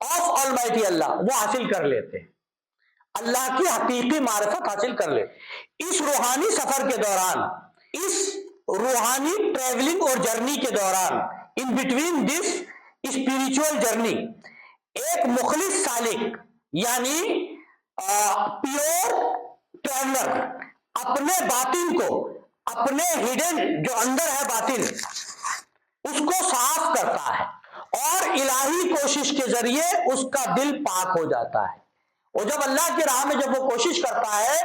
Of Almighty اللہ وہ حاصل کر لیتے ہیں، اللہ کی حقیقی معرفت حاصل کر لیتے۔ اس روحانی سفر کے دوران، اس روحانی ٹریولنگ اور جرنی کے دوران، in between this spiritual journey, ایک مخلص سالک یعنی پیور ٹریولر اپنے باطن کو، اپنے ہڈن جو اندر ہے باطن، اس کو صاف کرتا ہے اور الہی کوشش کے ذریعے اس کا دل پاک ہو جاتا ہے۔ اور جب اللہ کی راہ میں جب وہ کوشش کرتا ہے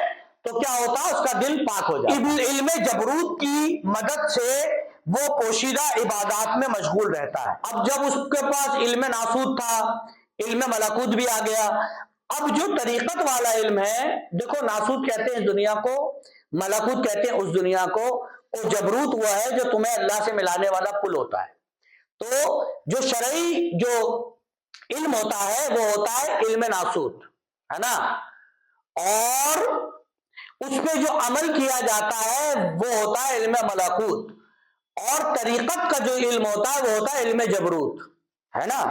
تو کیا ہوتا ہے؟ اس کا دل پاک ہو جاتا ہے۔ علم جبروت کی مدد سے وہ پوشیدہ عبادات میں مشغول رہتا ہے۔ اب جب اس کے پاس علم ناسوت تھا، علم ملکوت بھی آ گیا، اب جو طریقت والا علم ہے، دیکھو ناسوت کہتے ہیں اس دنیا کو، ملکوت کہتے ہیں اس دنیا کو، اور جبروت وہ ہے جو تمہیں اللہ سے ملانے والا پل ہوتا ہے۔ تو جو شرعی جو علم ہوتا ہے وہ ہوتا ہے علم ناسوت، ہے نا، اور اس پہ جو عمل کیا جاتا ہے وہ ہوتا ہے علم ملکوت، اور طریقت کا جو علم ہوتا ہے وہ ہوتا ہے علم جبروت، ہے نا،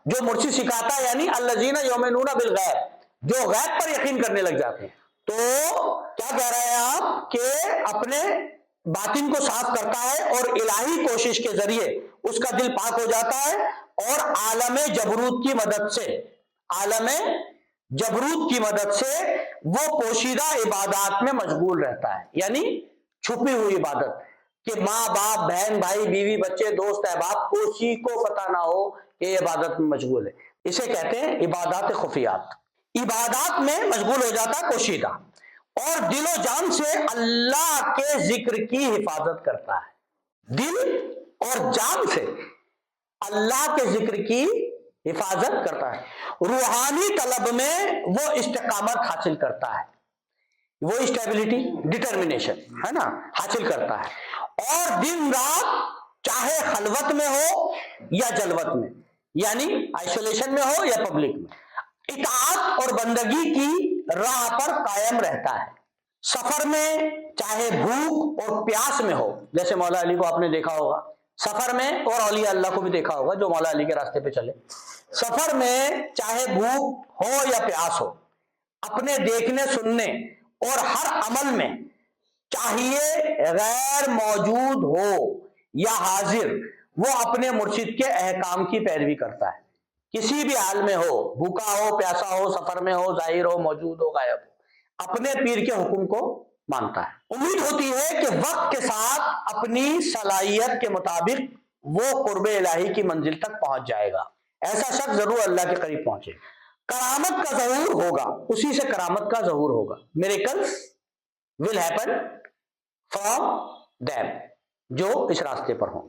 جو مرشد سکھاتا ہے، یعنی الذین یؤمنون بالغیب، جو غیب پر یقین کرنے لگ جاتے ہیں۔ تو کیا کہہ رہے ہیں آپ کہ اپنے باطن کو صاف کرتا ہے اور الہی کوشش کے ذریعے اس کا دل پاک ہو جاتا ہے، اور عالم جبروت کی مدد سے، عالم جبروت کی مدد سے وہ پوشیدہ عبادات میں مشغول رہتا ہے، یعنی چھپی ہوئی عبادت، کہ ماں باپ بہن بھائی بیوی بچے دوست احباب کسی کو پتہ نہ ہو کہ یہ عبادت میں مشغول ہے، اسے کہتے ہیں عبادات خفیات۔ عبادات میں مشغول ہو جاتا ہے پوشیدہ، اور دل و جان سے اللہ کے ذکر کی حفاظت کرتا ہے، دل اور جان سے اللہ کے ذکر کی حفاظت کرتا ہے۔ روحانی طلب میں وہ استقامت حاصل کرتا ہے، وہ اسٹیبلٹی ڈٹرمنیشن ہے نا حاصل کرتا ہے، اور دن رات چاہے خلوت میں ہو یا جلوت میں، یعنی آئسولیشن میں ہو یا پبلک میں، اطاعت اور بندگی کی راہ پر قائم رہتا ہے۔ سفر میں چاہے بھوک اور پیاس میں ہو، جیسے مولا علی کو آپ نے دیکھا ہوگا سفر میں، اور اولیاء اللہ کو بھی دیکھا ہوگا جو مولا علی کے راستے پہ چلے، سفر میں چاہے بھوک ہو یا پیاس ہو، اپنے دیکھنے سننے اور ہر عمل میں چاہیے غیر موجود ہو یا حاضر، وہ اپنے مرشد کے احکام کی پیروی کرتا ہے، کسی بھی حال میں ہو، بھوکا ہو پیاسا ہو، سفر میں ہو ظاہر ہو موجود ہو غائب ہو، اپنے پیر کے حکم کو مانتا ہے۔ امید ہوتی ہے کہ وقت کے ساتھ اپنی صلاحیت کے مطابق وہ قرب الہی کی منزل تک پہنچ جائے گا، ایسا شخص ضرور اللہ کے قریب پہنچے گا۔ کرامت کا ظہور ہوگا، اسی سے کرامت کا ظہور ہوگا، miracles will happen from them، جو اس راستے پر ہوں،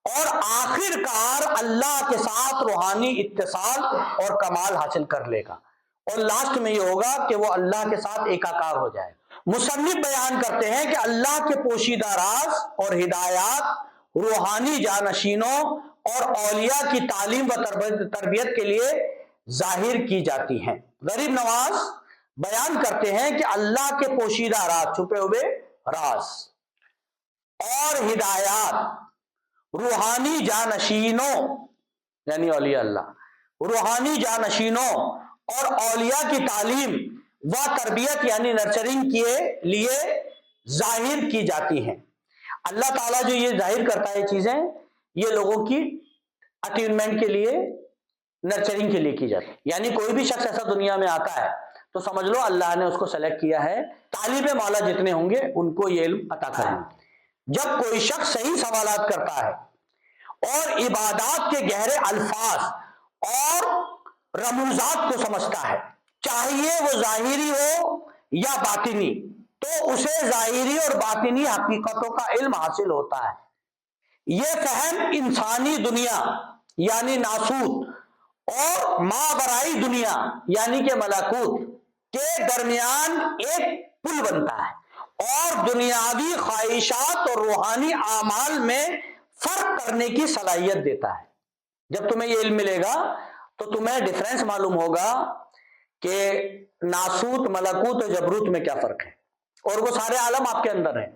اور آخر کار اللہ کے ساتھ روحانی اتصال اور کمال حاصل کر لے گا، اور لاسٹ میں یہ ہوگا کہ وہ اللہ کے ساتھ ایکاکار ہو جائے گا۔ مصنف بیان کرتے ہیں کہ اللہ کے پوشیدہ راز اور ہدایات روحانی جانشینوں اور اولیاء کی تعلیم و تربیت کے لیے ظاہر کی جاتی ہیں۔ غریب نواز بیان کرتے ہیں کہ اللہ کے پوشیدہ راز، چھپے ہوئے راز اور ہدایات روحانی جانشینوں یعنی اولیاء اللہ، روحانی جانشینوں اور اولیاء کی تعلیم و تربیت یعنی نرچرنگ کے لیے ظاہر کی جاتی ہیں۔ اللہ تعالیٰ جو یہ ظاہر کرتا ہے چیزیں، یہ لوگوں کی اٹینمنٹ کے لیے، نرچرنگ کے لیے کی جاتی ہے، یعنی کوئی بھی شخص ایسا دنیا میں آتا ہے تو سمجھ لو اللہ نے اس کو سلیکٹ کیا ہے، طالب مولا جتنے ہوں گے ان کو یہ علم عطا کریں گے۔ جب کوئی شخص صحیح سوالات کرتا ہے اور عبادات کے گہرے الفاظ اور رموزات کو سمجھتا ہے، چاہیے وہ ظاہری ہو یا باطنی، تو اسے ظاہری اور باطنی حقیقتوں کا علم حاصل ہوتا ہے۔ یہ فہم انسانی دنیا یعنی ناسوت اور ماورائی دنیا یعنی کہ ملکوت کے درمیان ایک پل بنتا ہے، اور دنیاوی خواہشات اور روحانی اعمال میں فرق کرنے کی صلاحیت دیتا ہے۔ جب تمہیں یہ علم ملے گا تو تمہیں ڈفرینس معلوم ہوگا کہ ناسوت، ملکوت اور جبروت میں کیا فرق ہے، اور وہ سارے عالم آپ کے اندر ہیں،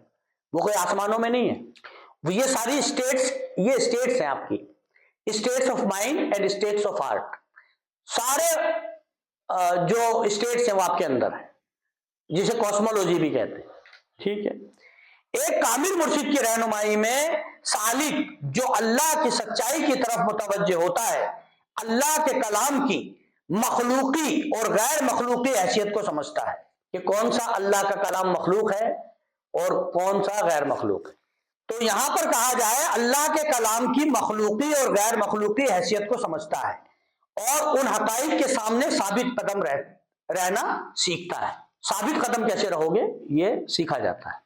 وہ کوئی آسمانوں میں نہیں ہے، یہ ساری اسٹیٹس، یہ اسٹیٹس ہیں آپ کی، status of mind and status of heart, سارے جو اسٹیٹس ہیں وہ آپ کے اندر ہیں، جسے کاسمولوجی بھی کہتے ہیں، ٹھیک ہے۔ ایک کامل مرشد کی رہنمائی میں سالک جو اللہ کی سچائی کی طرف متوجہ ہوتا ہے، اللہ کے کلام کی مخلوقی اور غیر مخلوقی حیثیت کو سمجھتا ہے کہ کون سا اللہ کا کلام مخلوق ہے اور کون سا غیر مخلوق ہے۔ تو یہاں پر کہا جائے اللہ کے کلام کی مخلوقی اور غیر مخلوقی حیثیت کو سمجھتا ہے اور ان حقائق کے سامنے ثابت قدم رہنا سیکھتا ہے۔ ثابت قدم کیسے رہو گے، یہ سیکھا جاتا ہے۔